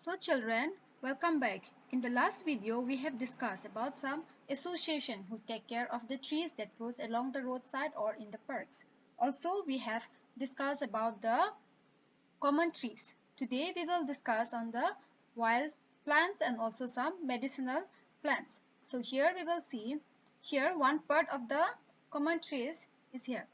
So children, welcome back. In the last video, we have discussed about some association who take care of the trees that grows along the roadside or in the parks. Also, we have discussed about the common trees. Today, we will discuss on the wild plants and also some medicinal plants. So here we will see, here one part of the common trees is here.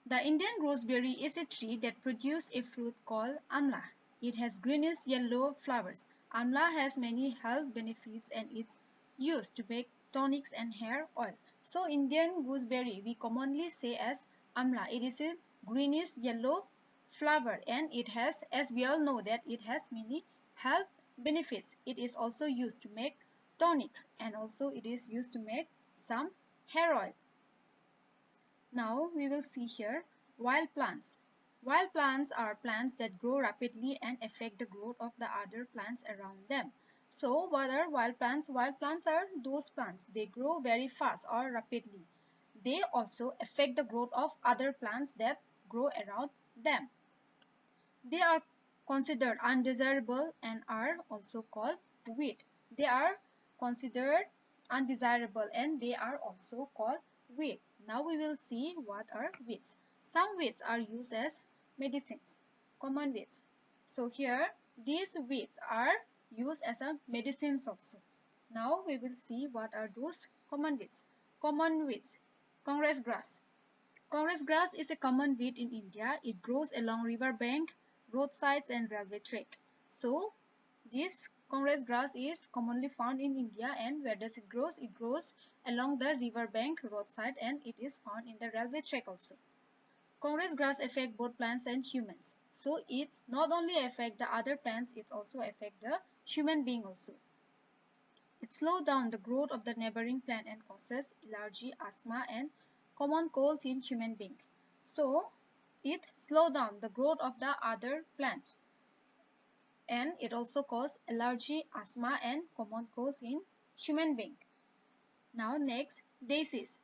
The Indian gooseberry is a tree that produces a fruit called amla. It has greenish-yellow flowers. Amla has many health benefits and it's used to make tonics and hair oil. So Indian gooseberry we commonly say as amla. It is a greenish-yellow flower and it has, as we all know, that it has many health benefits. It is also used to make tonics and also it is used to make some hair oil. Now we will see here wild plants. Wild plants are plants that grow rapidly and affect the growth of the other plants around them. So what are wild plants? Wild plants are those plants. They grow very fast or rapidly. They also affect the growth of other plants that grow around them. They are considered undesirable and are also called weed. They are considered undesirable and they are also called weed. Now we will see what are weeds. Some weeds are used as medicines, common weeds. So here these weeds are used as a medicines also. Now we will see what are those common weeds. Common weeds, Congress grass. Congress grass is a common weed in India. It grows along river bank, roadsides and railway track. So this Congress grass is commonly found in India, and where does it grow? It grows along the river bank, roadside, and it is found in the railway track also. Congress grass affect both plants and humans. So it's not only affect the other plants, it also affect the human being also. It slows down the growth of the neighboring plant and causes allergy, asthma and common colds in human beings. So it slows down the growth of the other plants and it also causes allergy, asthma and common colds in human beings. Now next, daisies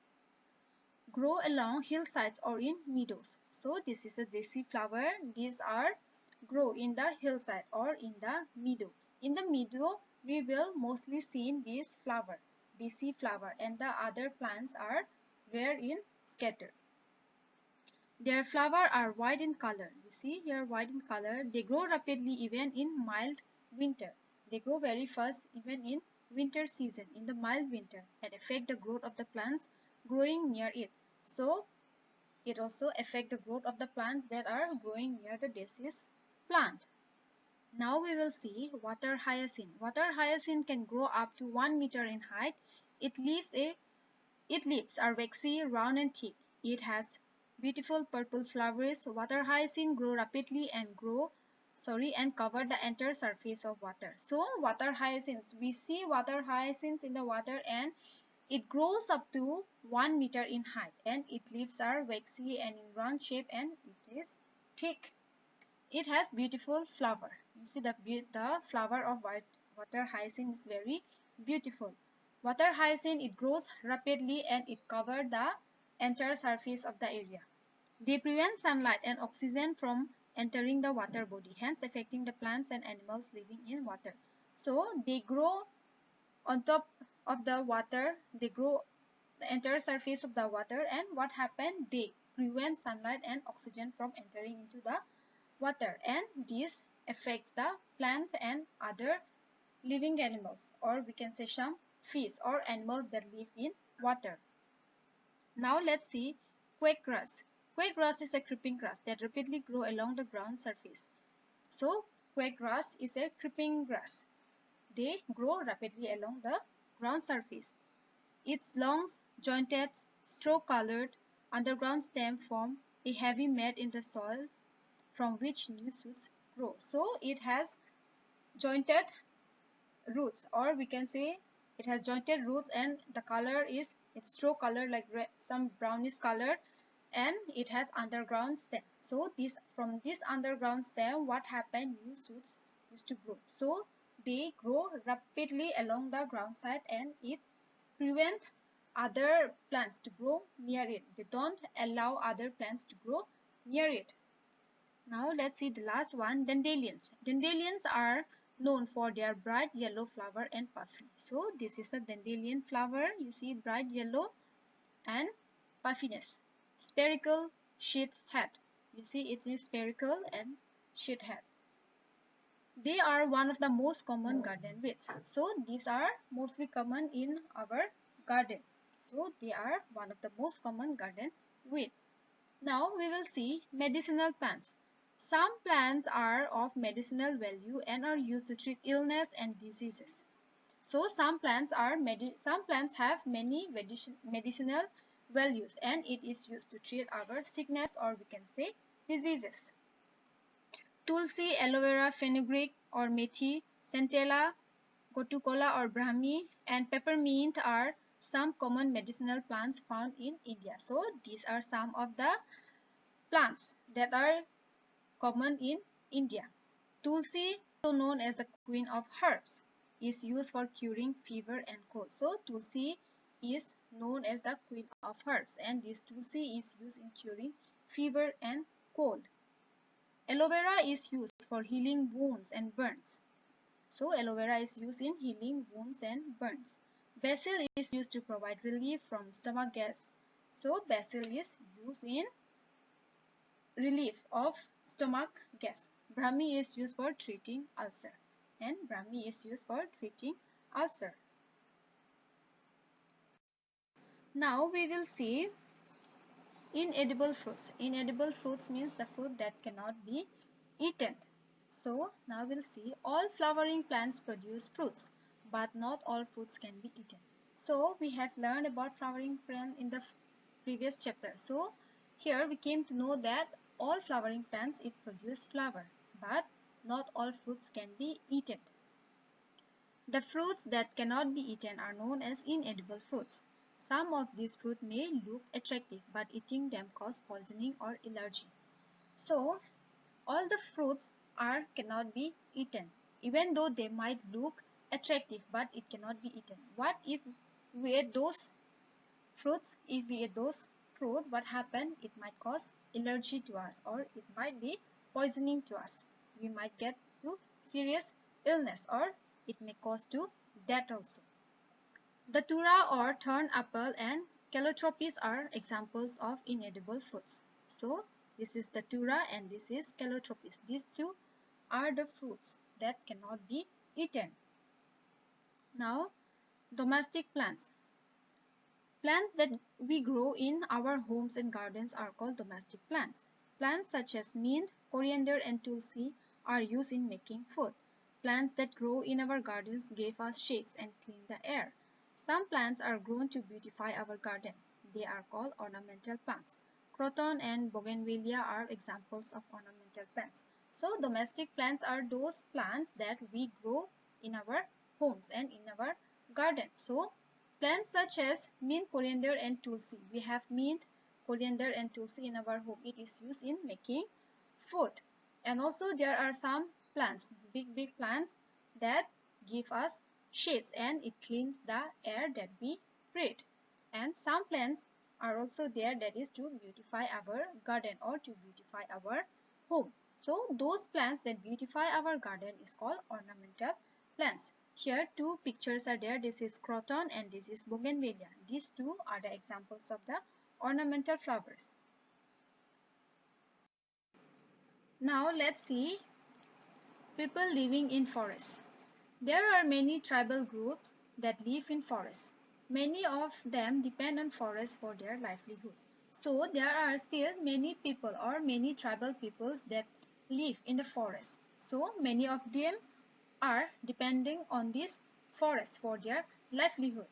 grow along hillsides or in meadows. So this is a daisy flower. These are grow in the hillside or in the meadow. In the meadow, we will mostly see this flower, daisy flower, and the other plants are rare in scatter. Their flowers are white in color. You see here white in color. They grow rapidly even in mild winter. They grow very fast even in winter season, in the mild winter, and affect the growth of the plants growing near it. So it also affects the growth of the plants that are growing near the daisies plant. Now we will see water hyacinth. Water hyacinth can grow up to 1 meter in height. Its leaves are waxy, round and thick. It has beautiful purple flowers. Water hyacinth grow rapidly and cover the entire surface of water. So water hyacinths, we see water hyacinths in the water and it grows up to 1 meter in height and its leaves are waxy and in round shape and it is thick. It has beautiful flower. You see the flower of water hyacinth is very beautiful. Water hyacinth, it grows rapidly and it covers the entire surface of the area. They prevent sunlight and oxygen from entering the water body, hence affecting the plants and animals living in water. So they grow on top of the water, they grow the entire surface of the water, and what happened? They prevent sunlight and oxygen from entering into the water, and this affects the plants and other living animals, or we can say some fish or animals that live in water. Now let's see quake grass. Quake grass is a creeping grass that rapidly grows along the ground surface. So quake grass is a creeping grass. They grow rapidly along the ground surface. Its long, jointed, straw-colored underground stem form a heavy mat in the soil from which new shoots grow. So it has jointed roots, or we can say it has jointed roots, and the color is it's straw color, like some brownish color, and it has underground stem. So from this underground stem, what happened? New shoots used to grow. So they grow rapidly along the ground side and it prevent other plants to grow near it. They don't allow other plants to grow near it. Now let's see the last one, dandelions. Dandelions are known for their bright yellow flower and puffy. So this is a dandelion flower. You see bright yellow and puffiness. Spherical sheath head. You see it is spherical and sheath head. They are one of the most common garden weeds. So these are mostly common in our garden. So they are one of the most common garden weed. Now we will see medicinal plants. Some plants are of medicinal value and are used to treat illness and diseases. So some plants have many medicinal values and it is used to treat our sickness or we can say diseases. Tulsi, aloe vera, fenugreek or methi, centella, gotukola or brahmi and peppermint are some common medicinal plants found in India. So these are some of the plants that are common in India. Tulsi, also known as the queen of herbs, is used for curing fever and cold. So Tulsi is known as the queen of herbs and this Tulsi is used in curing fever and cold. Aloe vera is used for healing wounds and burns. So aloe vera is used in healing wounds and burns. Basil is used to provide relief from stomach gas. So basil is used in relief of stomach gas. Brahmi is used for treating ulcer and Brahmi is used for treating ulcer. Now we will see inedible fruits. Inedible fruits means the fruit that cannot be eaten. So now we'll see all flowering plants produce fruits, but not all fruits can be eaten. So we have learned about flowering plant in the previous chapter. So here we came to know that all flowering plants it produce flower, but not all fruits can be eaten. The fruits that cannot be eaten are known as inedible fruits. Some of these fruits may look attractive, but eating them cause poisoning or allergy. So all the fruits cannot be eaten, even though they might look attractive, but it cannot be eaten. What if we ate those fruits? If we eat those fruit, what happen? It might cause allergy to us or it might be poisoning to us. We might get to serious illness or it may cause to death also. Datura or thorn apple and calotropis are examples of inedible fruits. So this is datura and this is calotropis. These two are the fruits that cannot be eaten. Now domestic plants. Plants that we grow in our homes and gardens are called domestic plants. Plants such as mint, coriander and tulsi are used in making food. Plants that grow in our gardens give us shades and clean the air. Some plants are grown to beautify our garden. They are called ornamental plants. Croton and bougainvillea are examples of ornamental plants. So domestic plants are those plants that we grow in our homes and in our gardens. So plants such as mint, coriander and tulsi. We have mint, coriander and tulsi in our home. It is used in making food. And also there are some plants, big plants that give us shades and it cleans the air that we breathe. And some plants are also there that is to beautify our garden or to beautify our home. So those plants that beautify our garden is called ornamental plants. Here two pictures are there. This is croton and this is bougainvillea. These two are the examples of the ornamental flowers. Now let's see people living in forests. There are many tribal groups that live in forests. Many of them depend on forests for their livelihood. So there are still many people or many tribal peoples that live in the forest. So many of them are depending on these forests for their livelihood.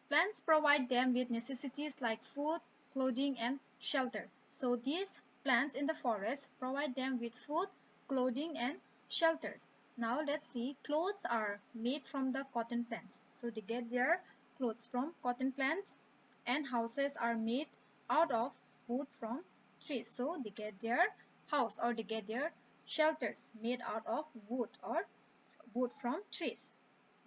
Plants provide them with necessities like food, clothing and shelter. So these plants in the forest provide them with food, clothing and shelters. Now let's see, clothes are made from the cotton plants. So they get their clothes from cotton plants and houses are made out of wood from trees. So they get their house or they get their shelters made out of wood or wood from trees.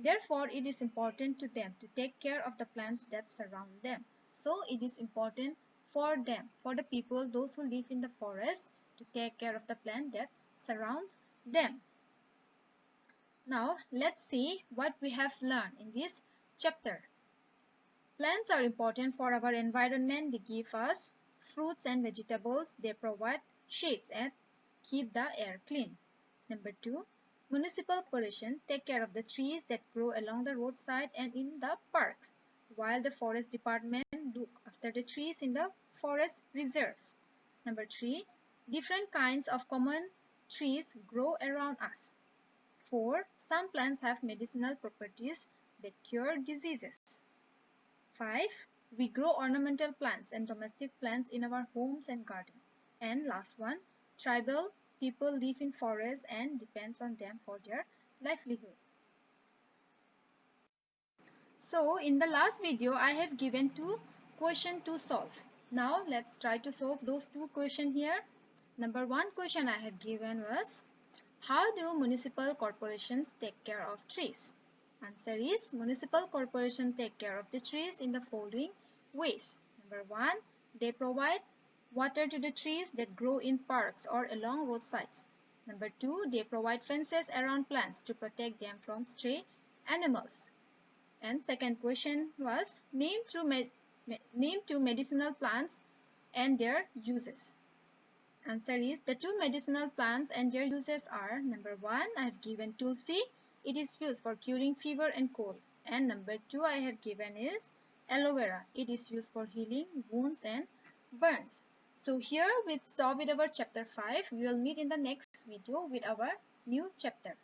Therefore, it is important to them to take care of the plants that surround them. So, it is important for them, for the people, those who live in the forest, to take care of the plant that surround them. Now let's see what we have learned in this chapter. Plants are important for our environment. They give us fruits and vegetables. They provide shades and keep the air clean. Number 2. Municipal corporations take care of the trees that grow along the roadside and in the parks, while the forest department look after the trees in the forest reserves. Number 3. Different kinds of common trees grow around us. 4. Some plants have medicinal properties that cure diseases. 5. We grow ornamental plants and domestic plants in our homes and garden. And last one, tribal people live in forests and depends on them for their livelihood. So in the last video, I have given two questions to solve. Now let's try to solve those two questions here. Number one question I have given was, how do municipal corporations take care of trees? Answer is, municipal corporations take care of the trees in the following ways. Number one, they provide water to the trees that grow in parks or along roadsides. Number two, they provide fences around plants to protect them from stray animals. And second question was, name two medicinal plants and their uses. Answer is, the two medicinal plants and their uses are, number one, I have given tulsi. It is used for curing fever and cold. And number two I have given is aloe vera. It is used for healing wounds and burns. So here we stop with our chapter 5. We will meet in the next video with our new chapter.